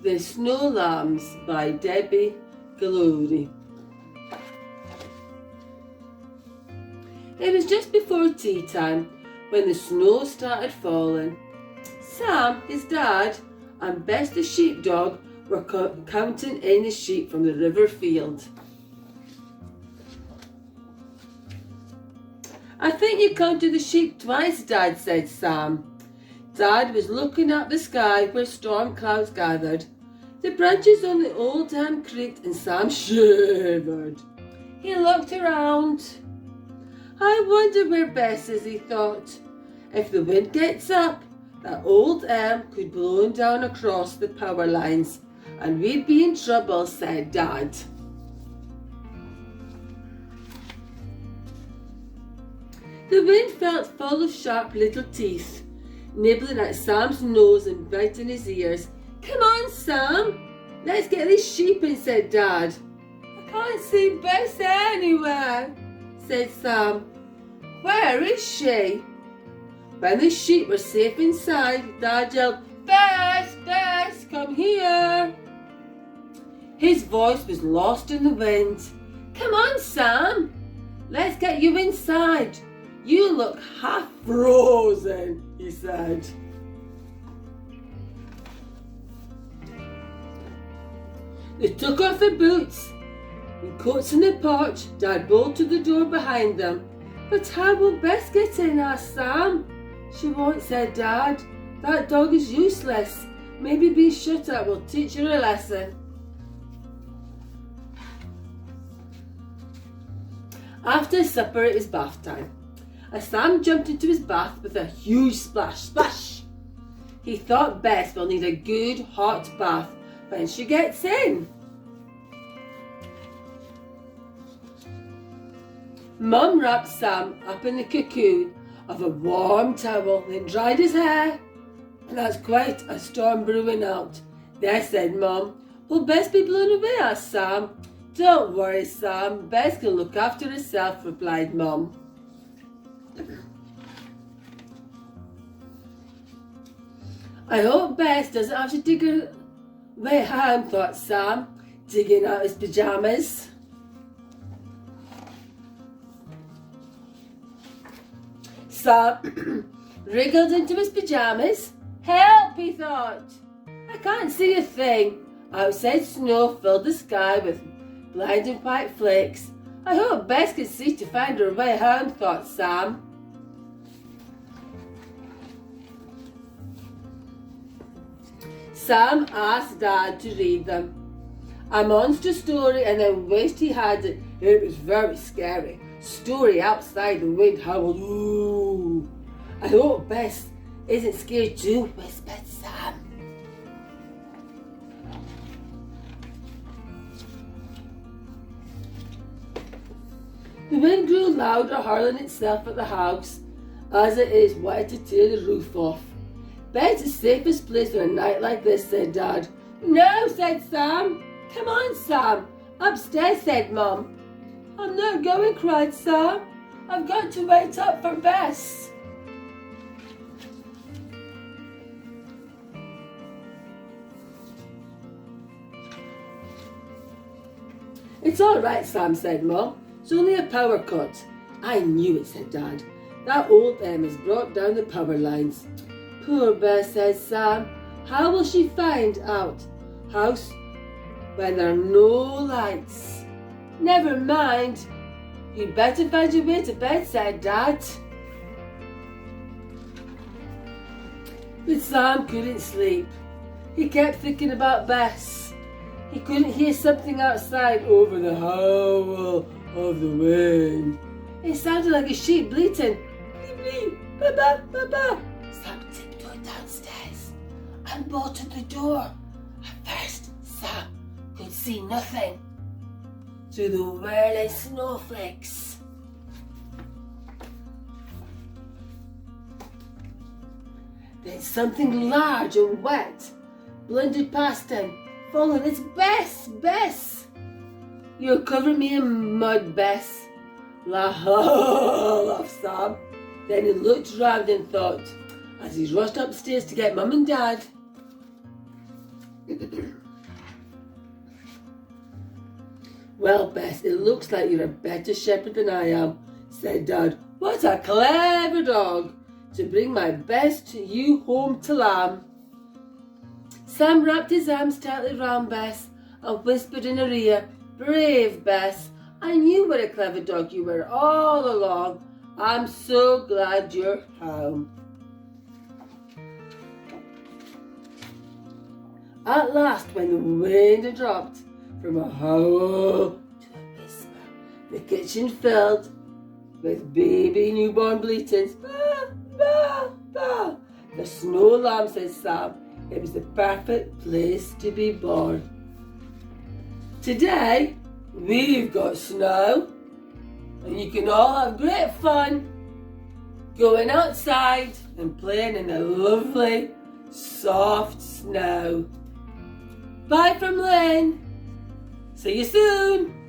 The Snow Lambs by Debbie Galori. It was just before tea time when the snow started falling. Sam, his dad, and Bess the sheepdog were counting in the sheep from the river field. "I think you counted the sheep twice, Dad," said Sam. Dad was looking at the sky where storm clouds gathered. The branches on the old dam creaked and Sam shivered. He looked around. "I wonder where Bess is," he thought. "If the wind gets up, that old elm could blow down across the power lines and we'd be in trouble," said Dad. The wind felt full of sharp little teeth, nibbling at Sam's nose and biting his ears. "Come on, Sam, let's get these sheep in," said Dad. "I can't see Bess anywhere," said Sam. "Where is she?" When the sheep were safe inside, Dad yelled, "Bess, Bess, come here." His voice was lost in the wind. "Come on, Sam, let's get you inside. You look half frozen," he said. They took off their boots and coats in the porch. Dad bolted the door behind them. "But how will Bess get in?" asked Sam. "She won't," said Dad. "That dog is useless. Maybe being shut up will teach her a lesson." After supper it was bath time. As Sam jumped into his bath with a huge splash, splash, he thought Bess will need a good hot bath when she gets in. Mum wrapped Sam up in the cocoon of a warm towel, then dried his hair. "That's quite a storm brewing out there," said Mum. "Will Bess be blown away?" asked Sam. "Don't worry, Sam. Bess can look after herself," replied Mum. "I hope Bess doesn't have to dig her way home," thought Sam, digging out his pyjamas. Sam wriggled into his pyjamas. "Help," he thought. "I can't see a thing." Outside snow filled the sky with blinding white flakes. "I hope Bess can see to find her way home," thought Sam. Sam asked Dad to read them a monster story and then wished he had it. It was very scary. Story outside, the wind howled. "Ooh, I hope Bess isn't scared too," whispered Sam. The wind grew louder, hurling itself at the house as it is wanted to tear the roof off. "Bed's the safest place for a night like this," said Dad. "No," said Sam. "Come on, Sam. Upstairs," said Mum. "I'm not going," cried Sam. "I've got to wait up for Bess." "It's all right, Sam," said Mum. "It's only a power cut." "I knew it," said Dad. "That old M has brought down the power lines." "Poor Bess," said Sam. "How will she find out house when there are no lights?" "Never mind. You'd better find your way to bed," said Dad. But Sam couldn't sleep. He kept thinking about Bess. He couldn't hear something outside over the howl of the wind. It sounded like a sheep bleating. "Bleep, bleep, ba-ba, ba-ba." Sam tiptoed downstairs and bolted the door. At first, Sam could see nothing through the whirling snowflakes. Then something large and wet blundered past him, following. "It's Bess, Bess! You're covering me in mud, Bess." Laughed Sam. Then he looked round and thought, as he rushed upstairs to get Mum and Dad, Well, Bess, it looks like you're a better shepherd than I am, said Dad. What a clever dog to bring my best ewe home to lamb. Sam wrapped his arms tightly round Bess and whispered in her ear, Brave Bess, I knew what a clever dog you were all along. I'm so glad you're home. At last, when the wind had dropped from a howl to a whisper, the kitchen filled with baby newborn bleatings. Bah, bah, bah. The snow lamb, said Sam. It was the perfect place to be born. Today, we've got snow, and you can all have great fun going outside and playing in the lovely, soft snow. Bye from Lynne. See you soon.